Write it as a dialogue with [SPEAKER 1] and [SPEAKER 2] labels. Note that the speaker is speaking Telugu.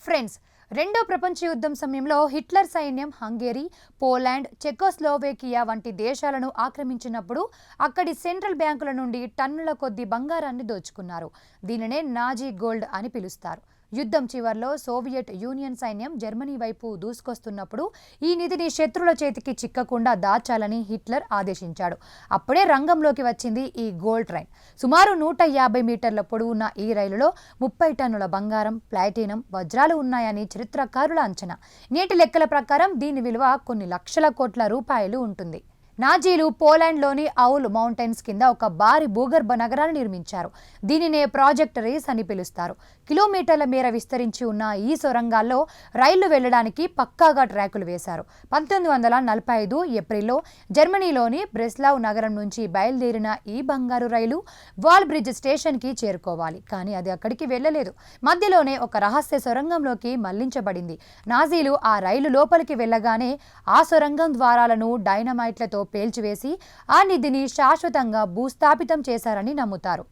[SPEAKER 1] ఫ్రెండ్స్, రెండో ప్రపంచ యుద్ధం సమయంలో హిట్లర్ సైన్యం హంగేరీ, పోలాండ్, చెకోస్లోవేకియా వంటి దేశాలను ఆక్రమించినప్పుడు అక్కడి సెంట్రల్ బ్యాంకుల నుండి టన్నుల కొద్దీ బంగారాన్ని దోచుకున్నారు. దీనినే నాజీ గోల్డ్ అని పిలుస్తారు. యుద్ధం చివర్లో సోవియట్ యూనియన్ సైన్యం జర్మనీ వైపు దూసుకొస్తున్నప్పుడు ఈ నిధిని శత్రుల చేతికి చిక్కకుండా దాచాలని హిట్లర్ ఆదేశించాడు. అప్పుడే రంగంలోకి వచ్చింది ఈ గోల్డ్ ట్రైన్. సుమారు 150 మీటర్ల పొడవున్న ఈ రైలులో 30 టన్నుల బంగారం, ప్లాటినం, వజ్రాలు ఉన్నాయని చరిత్రకారుల అంచనా. నేటి లెక్కల ప్రకారం దీని విలువ కొన్ని లక్షల కోట్ల రూపాయలు ఉంటుంది. నాజీలు పోలాండ్లోని ఔల్ మౌంటైన్స్ కింద ఒక భారీ భూగర్భ నగరాన్ని నిర్మించారు. దీనినే ప్రాజెక్ట్ రేస్ అని పిలుస్తారు. కిలోమీటర్ల మేర విస్తరించి ఉన్న ఈ సొరంగాల్లో రైళ్లు వెళ్లడానికి పక్కాగా ట్రాకులు వేశారు. 1945 ఏప్రిల్లో జర్మనీలోని బ్రెస్లావ్ నగరం నుంచి బయలుదేరిన ఈ బంగారు రైలు వాల్ బ్రిడ్జ్ స్టేషన్కి చేరుకోవాలి. కానీ అది అక్కడికి వెళ్లలేదు. మధ్యలోనే ఒక రహస్య సొరంగంలోకి మళ్లించబడింది. నాజీలు ఆ రైలు లోపలికి వెళ్లగానే ఆ సొరంగం ద్వారాలను డైనమైట్లతో పేల్చివేసి ఆ నిధిని శాశ్వతంగా భూస్థాపితం చేశారని నమ్ముతారు.